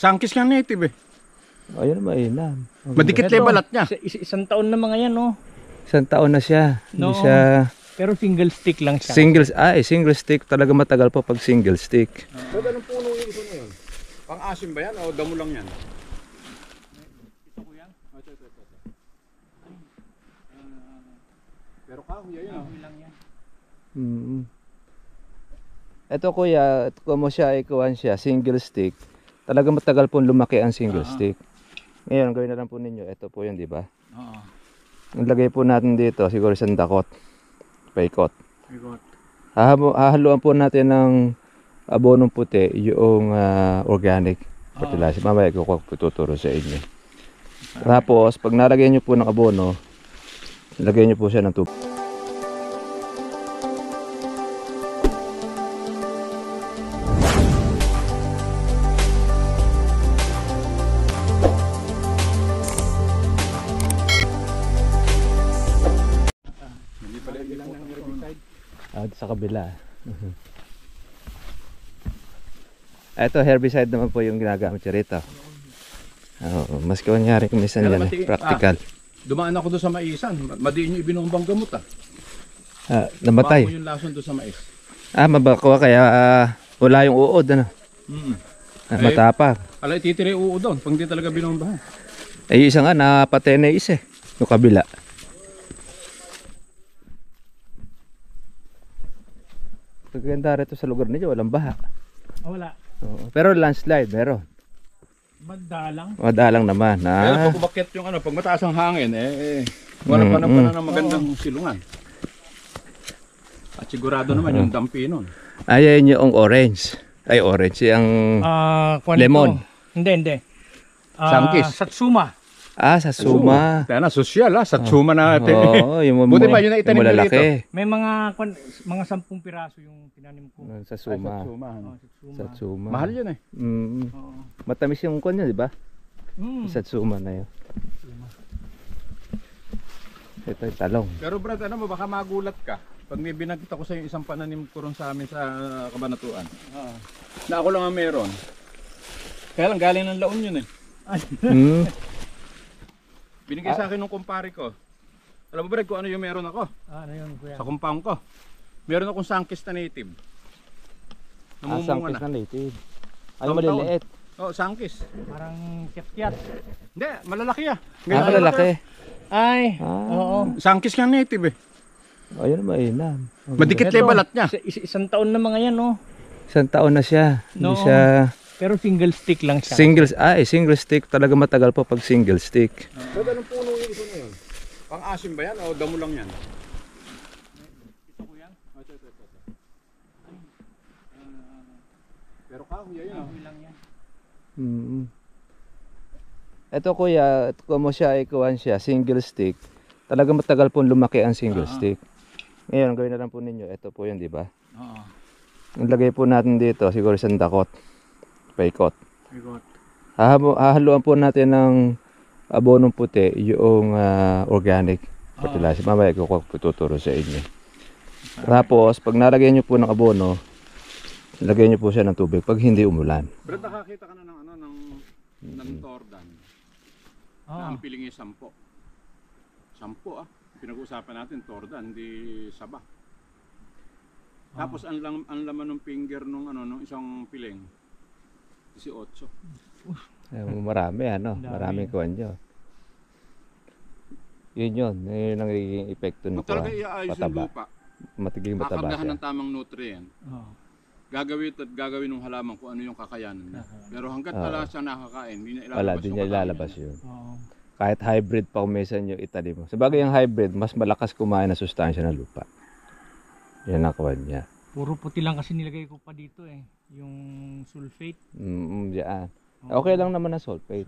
Sangkis nga native eh. Ayun, mainam. Madikit lang yung balat niya. Isang taon na mga yan, no? Isang taon na siya. Hindi No. siya... Pero single stick lang siya. Single stick. Talaga matagal po pag single stick. So, anong puno yung isa na yun? Pang-asim ba yan o damo lang yan? Ito ko yan. Ito. Pero kahoy yan. Kahoy lang yan. Ito kuya, kung mo siya ikuhan siya, single stick. Talaga matagal po lumaki ang single stick. Ngayon, gawin na lang po ninyo. Ito po yun, di ba? Oo. Naglagay po natin dito, siguro isang dakot. Paikot. Paikot. Hahaluan po natin ng abonong puti, yung organic fertilizer. Mamaya ko tuturo sa inyo. Tapos, pag nalagyan nyo po ng abono, lagyan nyo po siya ng tubig. Sa kabila. Ito herbicide naman po yung ginagamit siya rito. Mas kanyari kung minsan yan practical. Dumaan ako doon sa maisan. Madiin yung ibinumbang gamot Namatay. Bago yung lason doon sa mais. Mabako kaya wala yung uod ano. Matapang. Alay titire uod doon pag hindi talaga binombahan. Isa nga napatay na isa yung kabila. Pagkaganda rito sa lugar niyo walang baha. Wala. Pero landslide meron. Madalang. Madalang naman. Pero pag umakyat yung pag mataas ang hangin wala pa naman ng magandang silungan. At sigurado naman yung dampi nun. Ayan yung orange. Ay orange yung lemon. Hindi. Sangkis. Satsuma. Satsuma. Kaya na sosyal Satsuma natin. Yung buti ba yun na itanim nyo rito? May mga 10 piraso yung tinanim ko. Satsuma. Satsuma. Mahal yun Matamis yung kanya, di ba? Satsuma na yun. Ito yung talong. Pero Brad, baka magulat ka. Pag may binagkita ko sa yung isang pananim ko ron sa amin sa Kabanatuan. Na ako lang ang meron. Kaya lang galing ng laon yun Binigay sa akin ng kumpare ko. Alam mo Brad kung ano yung meron ako? Ano yun kuya? Sa compound ko. Meron akong sangkis na native. Sangkis na native. Ano maliliit? Sangkis. Parang kiat-kiat. Hindi, malalaki Malalaki. Ay, oo. Sangkis nga native Ayun, mainam. Madikit lang yung balat niya. Isang taon na mga yan, no? Isang taon na siya. Hindi No. siya... Pero single stick lang siya. Single stick. Talaga matagal po pag single stick. So, anong puno yung isa na yun? Pang-asim ba yan o damo lang yan? Ito ko yan. Ito. Pero kahoy yan. Kahoy lang yan. Ito kuya, kung mo siya ikuhan siya, single stick. Talaga matagal po lumaki ang single stick. Ngayon, gawin na lang po ninyo. Ito po yun, di ba? Nilagay po natin dito, siguro isang dakot. Paikot. Hahaluan po natin ng abonong puti, yung organic fertilizer. Mamaya ko tuturo sa inyo. Tapos, pag nalagyan nyo po ng abono, lagyan nyo po siya ng tubig pag hindi umulan. Pero nakakita ka na ng tordan. Na ang piling ay 10. 10 Pinag-uusapan natin tordan, hindi saba. Tapos ang laman ng finger nung isang piling 18. Marami maraming kuwan nyo. Yun ang nagiging epekto ng Kung talaga iaayos yung lupa, matiging mataba kakablahan siya. ng tamang nutrient. Gagawin ng halaman kung ano yung kakayanan niya. Pero hanggat wala siya nakakain, hindi niya ilalabas. Wala, di niya ilalabas yun. Kahit hybrid pa kumisan nyo itanim mo. Sabagay yung hybrid, mas malakas kumain ng sustansya ng lupa. Yan ang kuwan niya. Puro puti lang kasi nilagay ko pa dito yung sulfate. Diyan. Okay lang naman ang sulfate.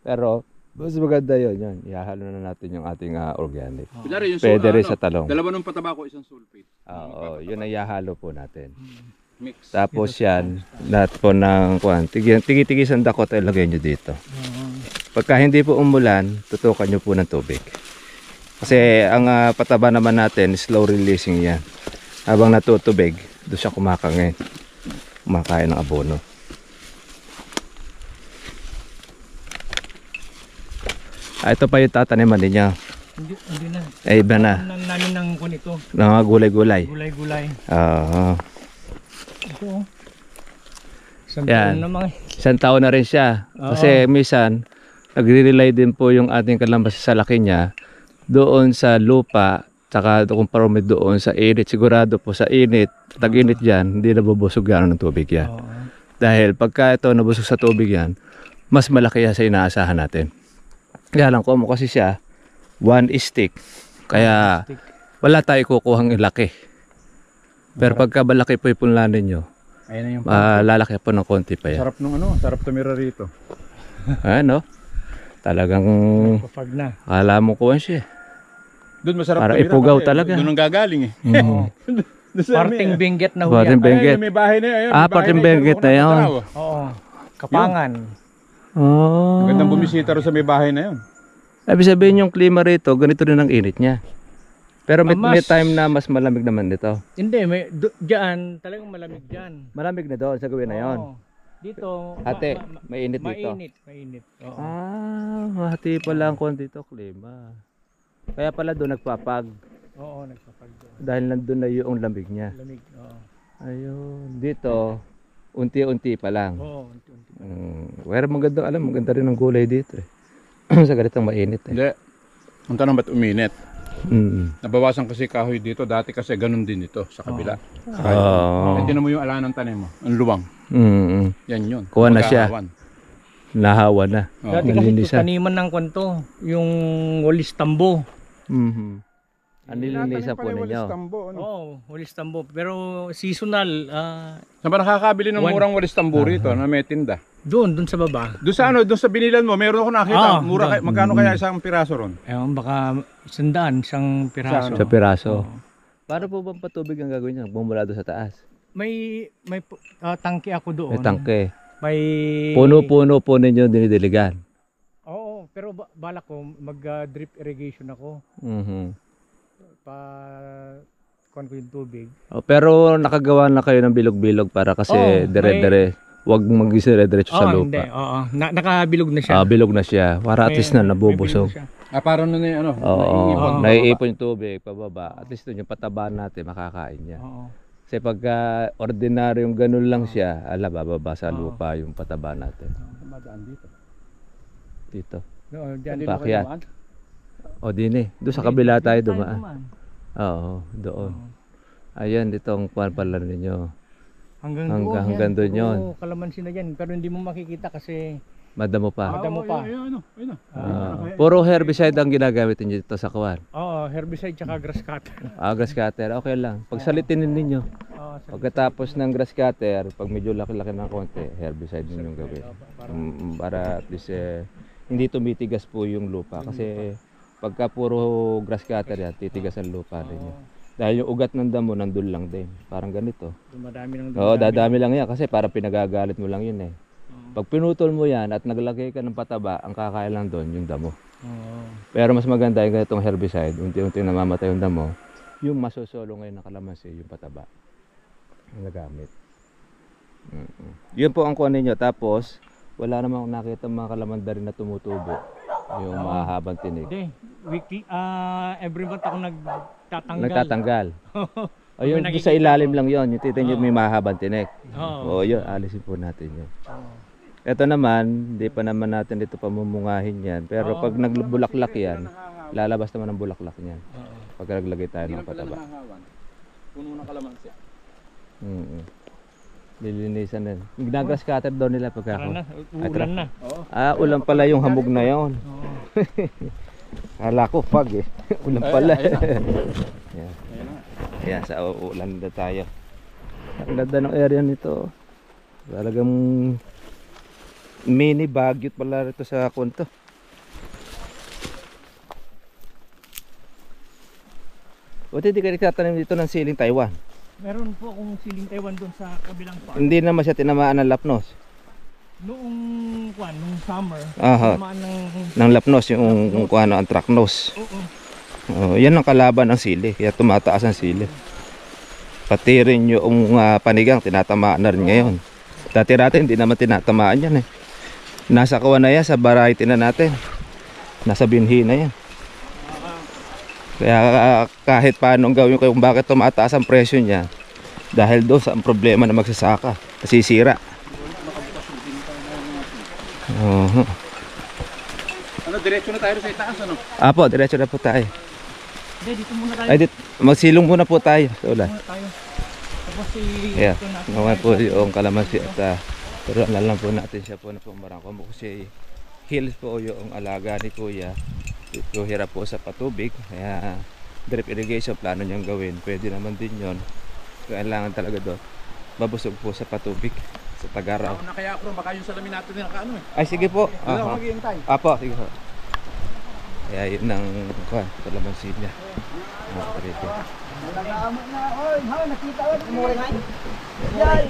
Pero mas maganda yun. Ihahalo na natin yung ating organic. Pwede rin sa talong. Dalawa ng pataba ko, isang sulfate. Yun ang ihahalo po natin. Mix. Tapos yan, lahat po ng kuwan. Tigi-tigi isang dakot ay lagay nyo dito. Pagka hindi po umulan, tutukan nyo po ng tubig. Kasi ang pataba naman natin, slow releasing yan. Habang natutubig, doon siya kumakain ng abono. Ito pa yung tataniman ninyo. Hindi na. Iba na. Nang namin ng kung ito. Mga gulay-gulay. Gulay-gulay. Oo. Ito oh. Isang Yan. taon na mga. Isang taon na rin siya. Kasi minsan, nagre-rely din po yung ating kalambas sa laki niya doon sa lupa, tsaka kumpara mo doon sa init. Sigurado po sa init, tag-init dyan, hindi nabubusog gano'n ng tubig yan. Oo. Dahil pagka ito nabusog sa tubig yan, mas malaki yan sa inaasahan natin. Kaya lang ko mo kasi siya, one stick. Kaya wala tayo kukuhang ilaki. Pero pagka malaki po yung punlan ninyo, Ayan na yung lalaki po ng konti pa yan. sarap nung ano, sarap tumira rito. Ano? Talagang Kapag na. akala mo kuhan siya. Doon masarap Para tumira ipugaw kasi talaga. Doon ang gagaling eh. Mhm. Doon sa Parting benguet na Parting huyan. benguet. Ayun, may bahay na yun. Ah, parting benguet na yun. Oo. Kapangan. Oh. Magandang bumisita rin sa may bahay na yun. Ibig sabihin yung klima rito, ganito rin ang init niya. Pero may, Mas- may time na mas malamig naman dito. Hindi, may diyan talagang malamig diyan. Malamig na doon sa gawin na yon. Oo. Dito Ate, may init dito. mainit. Oo. Mahati pala ang konti dito klima. Kaya pala doon nagpapag. Oo, nagpapag doon. Dahil nandun na yung lamig niya. Lamig. Oo. Ayun. Dito, unti-unti pa lang. Oo, unti-unti. Pero maganda, maganda rin ang gulay dito eh. Sa ganitong mainit eh. Hindi. Ang tanong ba't uminit? Mm. Nabawasan kasi kahoy dito. Dati kasi ganun din ito sa kabila. Oo. Hindi mo yung ala ng tanim mo. Ang luwang. Mm. Yan yun. Kuha na siya. Maghahawan. Nahawa na. Oo. Dati kasi ito Nalinisan. taniman ng kwanto, yung walis tambo. Mhm. Ang nilinisan Tinatanim po pala yung ninyo. walis tambo, ano? Oo, walis tambo. Pero seasonal, Saan ba nakakabili ng murang walis tambo rito na may tinda? doon sa baba. Doon sa ano, doon sa binilan mo, meron ako nakita. Ah, Mura, doon. magkano kaya isang piraso ron? Ewan, baka 100, isang piraso. Sa piraso. Paano po bang patubig ang gagawin niya? Bumula doon sa taas. May tangke ako doon. May tangke. May Puno-puno po ninyo dinidiligan. Oo, pero balak ko mag-drip irrigation ako Mhm. pa kuan ko yung tubig. Pero nakagawa na kayo ng bilog-bilog para kasi Oo, dire-dire. Huwag mag-dire-diretso sa Hindi. lupa. Oo, nakabilog na siya. Bilog na siya. Para at least na May nabubusog. bilog siya. Parang na ano, Oo, naiipon. naiipon yung tubig pababa. At least doon yung pataba natin makakain niya. Oo. Kasi pagka ordinaryong ganun lang siya, bababa sa lupa yung pataba natin. Madaan dito. Dito. No, diyan Pakyat. O din doon sa kabila tayo dumaan. Oo, doon. Ayan, ditong kuwan pala ninyo. Hanggang doon yun. Oo, kalamansi na yan. Pero hindi mo makikita kasi Madamo pa. Madamo pa. Ayun. Puro herbicide ang ginagamit niyo dito sa kuwan. Oo, herbicide tsaka grass cutter. Grass cutter, okay lang. Pagsalitin ninyo. Oo, Pagkatapos ng grass cutter, pag medyo laki-laki ng konti, herbicide ninyong gawin. Para at least hindi tumitigas po yung lupa. Kasi pagka puro grass cutter yan, titigas ang lupa ninyo. Dahil yung ugat ng damo nandun lang din. Parang ganito. Dumadami ng Oo, dadami lang yan kasi para pinagagalit mo lang yun eh. Pag pinutol mo yan at naglagay ka ng pataba, ang kakain lang doon yung damo. Oo. Pero mas maganda yung ganitong herbicide, unti-unti namamatay yung damo, yung masosolo ngayon ng kalamansi, yung pataba. Ang nagamit. Yun po ang kuha ninyo. Tapos, wala namang nakita mga kalamanda rin na tumutubo. Yung mahabang tinig. Hindi, weekly, every month ako Nagtatanggal. O yun, doon sa ilalim lang yun. Yung titin yung may mahabang tinik. O yun, alisin po natin yun. Ito naman, hindi pa naman natin dito pamumungahin yan. Pero pag nagbulaklak yan, lalabas naman ang bulaklak niyan. Pag naglagay tayo ng pataba. Puno ng kalamansi. Lilinisan din. Ginagras cutter daw nila pagka Tara na, ulan na. ulan pala yung hamog na yon. Kala ko fog eh. Ulan pala. Yan. Yan, sa ulan na tayo. Ang ganda ng area nito. Talagang mini bagyot pala rito sa kunto. Buti di ka nagtatanim dito ng siling Taiwan. Meron po akong siling Taiwan doon sa kabilang farm. Hindi naman siya tinamaan ng lapnos. Nung summer, Aha. tinamaan Ng lapnos yung kung ano, anthracnose. Yan ang kalaban ng sili, kaya tumataas ang sili. Pati rin yung panigang tinatamaan na rin ngayon. Dati natin hindi naman tinatamaan yan eh. Nasa kawan na yan sa variety na natin. Nasa binhi na yan. Kaya kahit paano ang gawin ko kung bakit tumataas ang presyo niya, dahil doon sa problema na magsasaka, nasisira. Ano, diretso na tayo sa itaas, ano? Apo, diretso na po tayo. Hindi, dito muna tayo. Ay, magsilong muna po tayo. Wala. Muna tayo. Tapos Yeah, ito na. naman po yung kalamansi at pero lang po natin siya po na pumarang ko kasi hills po yung alaga ni Kuya. Ito hirap po sa patubig, kaya drip irrigation plano niyang gawin. Pwede naman din yon. Kailangan talaga doon mabusog po sa patubig sa Tagaraw. Ako na kaya ako, baka yung salamin natin din nakaano eh. Ay sige po. Hindi ako maghihintay. Apo, sige po. Kaya yun ang kalamansi niya. Nakakaritin. Nakita ko, nakita ko. Yan.